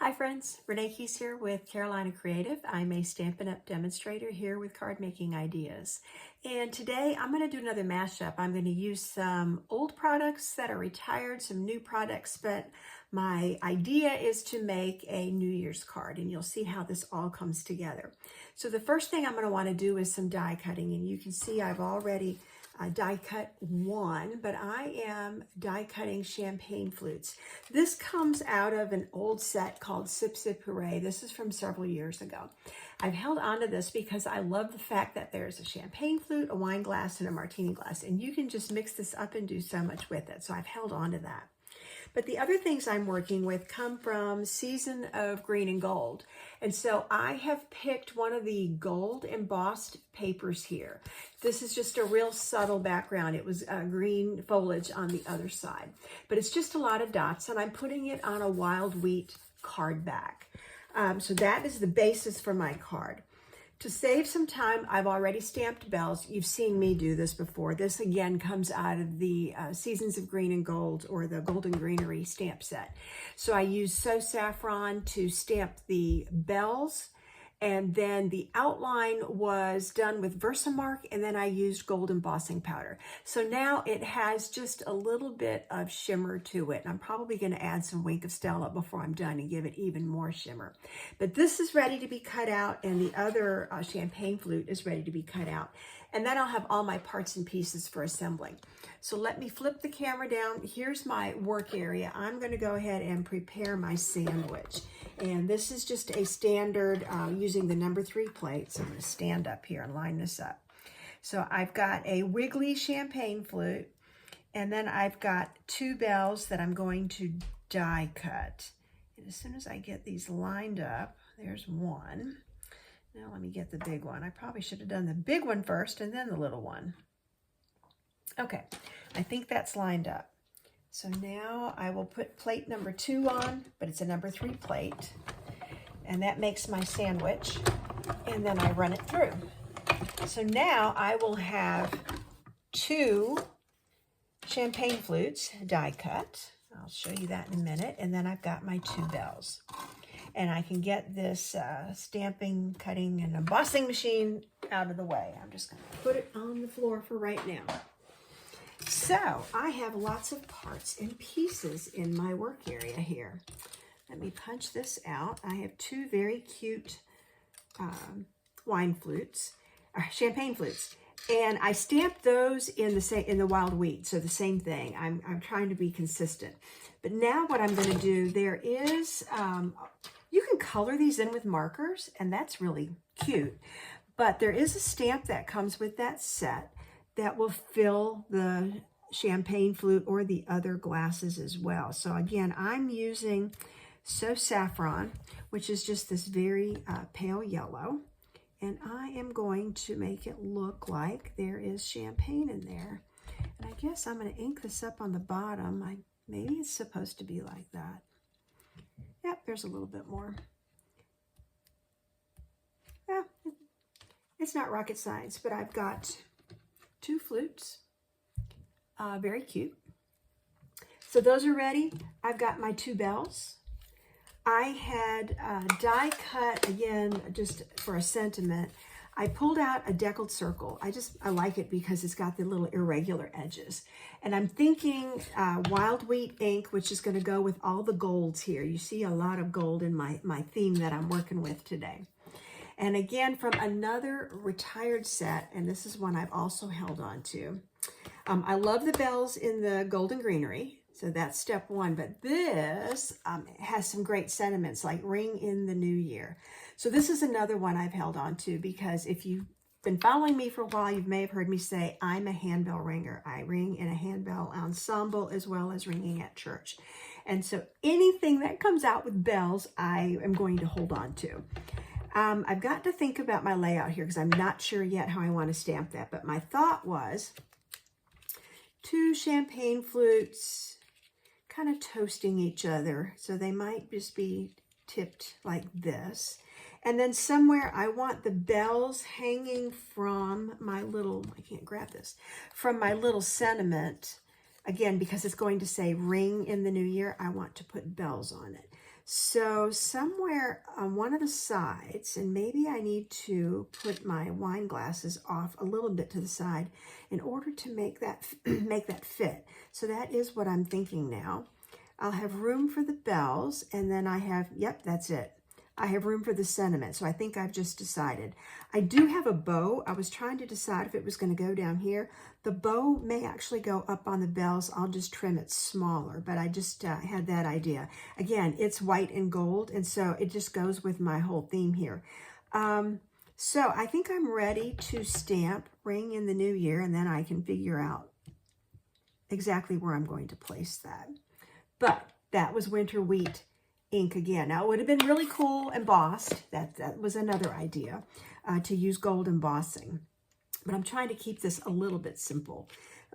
Hi friends, Renee Keys here with Carolina Creative. I'm a Stampin' Up! Demonstrator here with Card Making Ideas. And today I'm going to do another mashup. I'm going to use some old products that are retired, some new products, but my idea is to make a New Year's card, and you'll see how this all comes together. So the first thing I'm going to want to do is some die cutting, and you can see I've already die cut one, but I am die cutting champagne flutes. This comes out of an old set called Sip Sip Hooray. This is from several years ago. I've held on to this because I love the fact that there's a champagne flute, a wine glass, and a martini glass, and you can just mix this up and do so much with it. So I've held on to that. But the other things I'm working with come from Season of Green and Gold. And so I have picked one of the gold embossed papers here. This is just a real subtle background. It was green foliage on the other side. But it's just a lot of dots, and I'm putting it on a wild wheat card back. So that is the basis for my card. To save some time, I've already stamped bells. You've seen me do this before. This again comes out of the Seasons of Green and Gold, or the Golden Greenery stamp set. So I used So Saffron to stamp the bells, and then the outline was done with Versamark, and then I used gold embossing powder. So now it has just a little bit of shimmer to it. I'm probably going to add some Wink of Stella before I'm done and give it even more shimmer. But this is ready to be cut out, and the other champagne flute is ready to be cut out. And then I'll have all my parts and pieces for assembling. So let me flip the camera down. Here's my work area. I'm going to go ahead and prepare my sandwich. And this is just a standard using the number 3 plate. So I'm going to stand up here and line this up. So I've got a wiggly champagne flute, and then I've got 2 bells that I'm going to die cut. And as soon as I get these lined up, there's one. Now let me get the big one. I probably should have done the big one first and then the little one. Okay, I think that's lined up. So now I will put plate number 2 on, but it's a number 3 plate. And that makes my sandwich. And then I run it through. So now I will have 2 champagne flutes die cut. I'll show you that in a minute. And then I've got my 2 bells. And I can get this stamping, cutting, and embossing machine out of the way. I'm just going to put it on the floor for right now. So I have lots of parts and pieces in my work area here. Let me punch this out. I have 2 very cute wine flutes, champagne flutes, and I stamped those in the wild wheat. So the same thing. I'm trying to be consistent. But now what I'm going to do, there is you can color these in with markers, and that's really cute. But there is a stamp that comes with that set that will fill the champagne flute or the other glasses as well. So again, I'm using So Saffron, which is just this very pale yellow. And I am going to make it look like there is champagne in there. And I guess I'm going to ink this up on the bottom. Maybe it's supposed to be like that. Yep, there's a little bit more. Yeah, it's not rocket science, but I've got 2 flutes. Very cute. So those are ready. I've got my 2 bells. I had die cut, again, just for a sentiment. I pulled out a deckled circle. I like it because it's got the little irregular edges. And I'm thinking wild wheat ink, which is going to go with all the golds here. You see a lot of gold in my theme that I'm working with today. And again, from another retired set, and this is one I've also held on to. I love the bells in the Golden Greenery. So that's step 1, but this has some great sentiments like ring in the new year. So this is another one I've held on to because if you've been following me for a while, you may have heard me say I'm a handbell ringer. I ring in a handbell ensemble as well as ringing at church. And so anything that comes out with bells, I am going to hold on to. I've got to think about my layout here because I'm not sure yet how I want to stamp that, but my thought was 2 champagne flutes kind of toasting each other. So they might just be tipped like this. And then somewhere I want the bells hanging from my little, I can't grab this, from my little sentiment. Again, because it's going to say ring in the new year, I want to put bells on it. So somewhere on one of the sides, and maybe I need to put my wine glasses off a little bit to the side in order to make that make that fit. So that is what I'm thinking now. I'll have room for the bells, and then I have, yep, that's it. I have room for the sentiment, so I think I've just decided. I do have a bow. I was trying to decide if it was going to go down here. The bow may actually go up on the bells. I'll just trim it smaller, but I just had that idea. Again, it's white and gold, and so it just goes with my whole theme here. So I think I'm ready to stamp Ring in the New Year, and then I can figure out exactly where I'm going to place that. But that was Winter Wheat ink again. Now, it would have been really cool embossed. That was another idea, to use gold embossing. But I'm trying to keep this a little bit simple.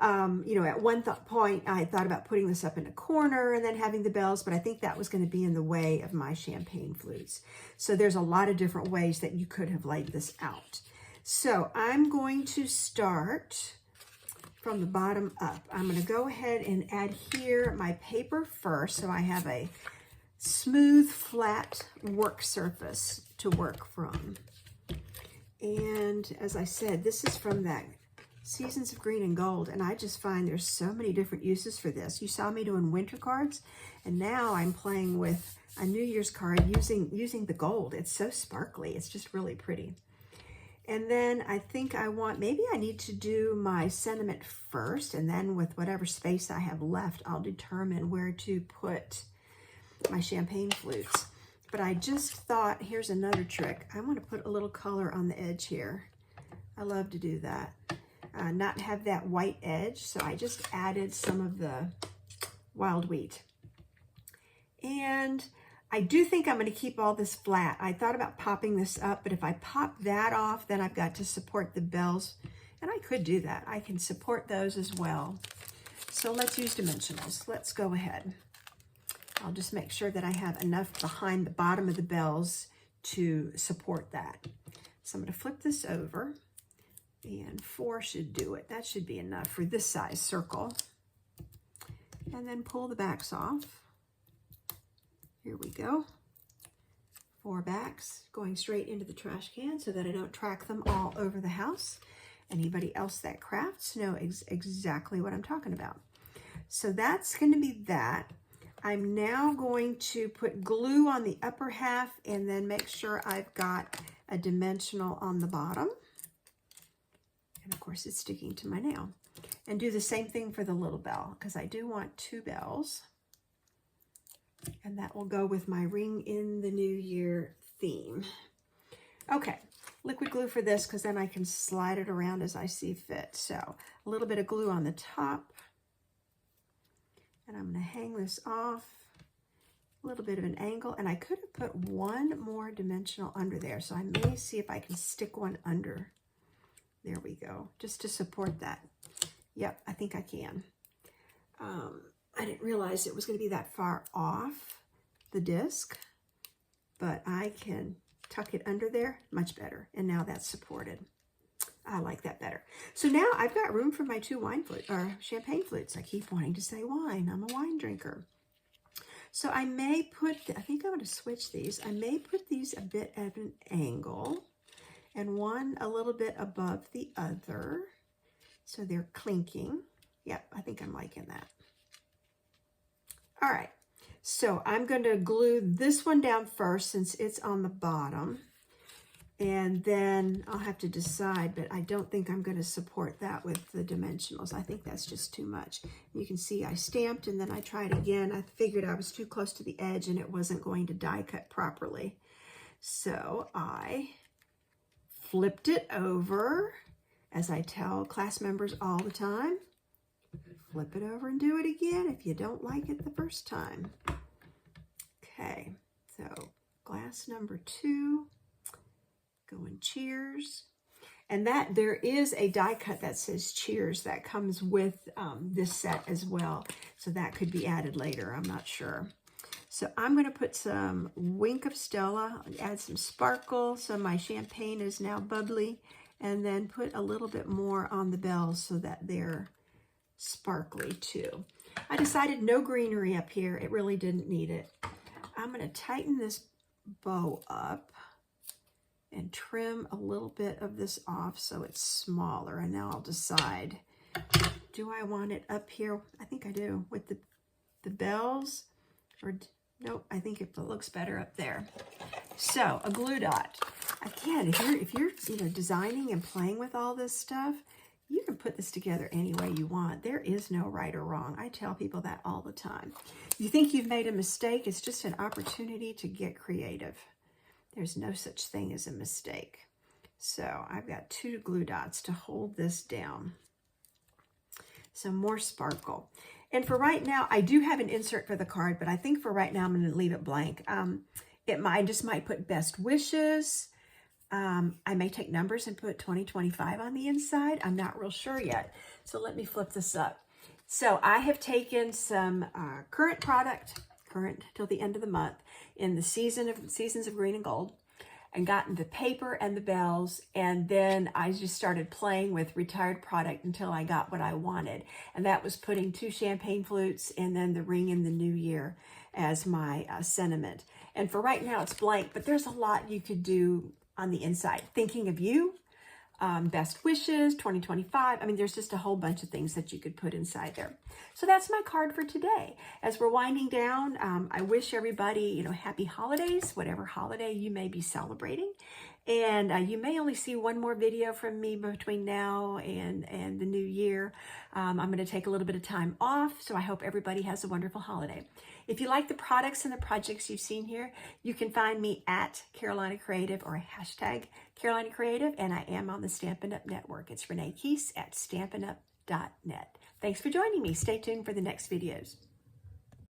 You know, at one point, I thought about putting this up in a corner and then having the bells, but I think that was going to be in the way of my champagne flutes. So there's a lot of different ways that you could have laid this out. So I'm going to start from the bottom up. I'm going to go ahead and adhere my paper first, so I have a smooth, flat work surface to work from. And as I said, this is from that Seasons of Green and Gold, and I just find there's so many different uses for this. You saw me doing winter cards, and now I'm playing with a New Year's card using the gold. It's so sparkly. It's just really pretty. And then I think maybe I need to do my sentiment first, and then with whatever space I have left, I'll determine where to put my champagne flutes. But I just thought, here's another trick. I want to put a little color on the edge here. I love to do that. Not have that white edge, so I just added some of the wild wheat. And I do think I'm going to keep all this flat. I thought about popping this up, but if I pop that off, then I've got to support the bells. And I could do that. I can support those as well. So let's use dimensionals. Let's go ahead. I'll just make sure that I have enough behind the bottom of the bells to support that. So I'm going to flip this over, and 4 should do it. That should be enough for this size circle. And then pull the backs off. Here we go. 4 backs going straight into the trash can so that I don't track them all over the house. Anybody else that crafts know exactly what I'm talking about. So that's going to be that. I'm now going to put glue on the upper half and then make sure I've got a dimensional on the bottom. And of course it's sticking to my nail. And do the same thing for the little bell, because I do want 2 bells. And that will go with my Ring in the New Year theme. Okay, liquid glue for this, because then I can slide it around as I see fit. So a little bit of glue on the top. And I'm going to hang this off, a little bit of an angle, and I could have put 1 more dimensional under there, so I may see if I can stick one under. There we go, just to support that. Yep, I think I can. I didn't realize it was going to be that far off the disc, but I can tuck it under there much better, and now that's supported. I like that better. So now I've got room for my 2 champagne flutes. I keep wanting to say wine. I'm a wine drinker. So I may put, I think I'm going to switch these. I may put these a bit at an angle and one a little bit above the other. So they're clinking. Yep, I think I'm liking that. All right. So I'm going to glue this one down first since it's on the bottom. And then I'll have to decide, but I don't think I'm going to support that with the dimensionals. I think that's just too much. You can see I stamped and then I tried again. I figured I was too close to the edge and it wasn't going to die cut properly. So I flipped it over, as I tell class members all the time. Flip it over and do it again if you don't like it the first time. Okay, so glass number 2. Going cheers. And that there is a die cut that says cheers that comes with this set as well. So that could be added later. I'm not sure. So I'm going to put some Wink of Stella, add some sparkle. So my champagne is now bubbly. And then put a little bit more on the bells so that they're sparkly too. I decided no greenery up here. It really didn't need it. I'm going to tighten this bow up and trim a little bit of this off so it's smaller. And now I'll decide, do I want it up here? I think I do, with the bells, or nope, I think it looks better up there. So a glue dot. Again, if you're designing and playing with all this stuff, you can put this together any way you want. There is no right or wrong. I tell people that all the time. You think you've made a mistake, it's just an opportunity to get creative. There's no such thing as a mistake. So I've got 2 glue dots to hold this down. Some more sparkle. And for right now, I do have an insert for the card, but I think for right now, I'm going to leave it blank. I just might put best wishes. I may take numbers and put 2025 on the inside. I'm not real sure yet. So let me flip this up. So I have taken some current product, current till the end of the month, in the Seasons of Green and Gold, and gotten the paper and the bells, and then I just started playing with retired product until I got what I wanted. And that was putting 2 champagne flutes and then the ring in the new year as my sentiment. And for right now, it's blank, but there's a lot you could do on the inside. Thinking of you, best wishes, 2025. I mean, there's just a whole bunch of things that you could put inside there. So that's my card for today. As we're winding down, I wish everybody, happy holidays, whatever holiday you may be celebrating. And you may only see one more video from me between now and the new year. I'm going to take a little bit of time off, so I hope everybody has a wonderful holiday. If you like the products and the projects you've seen here, you can find me at Carolina Creative or hashtag Carolina Creative, and I am on the Stampin' Up! Network. It's Renee Keese at stampinup.net. Thanks for joining me. Stay tuned for the next videos.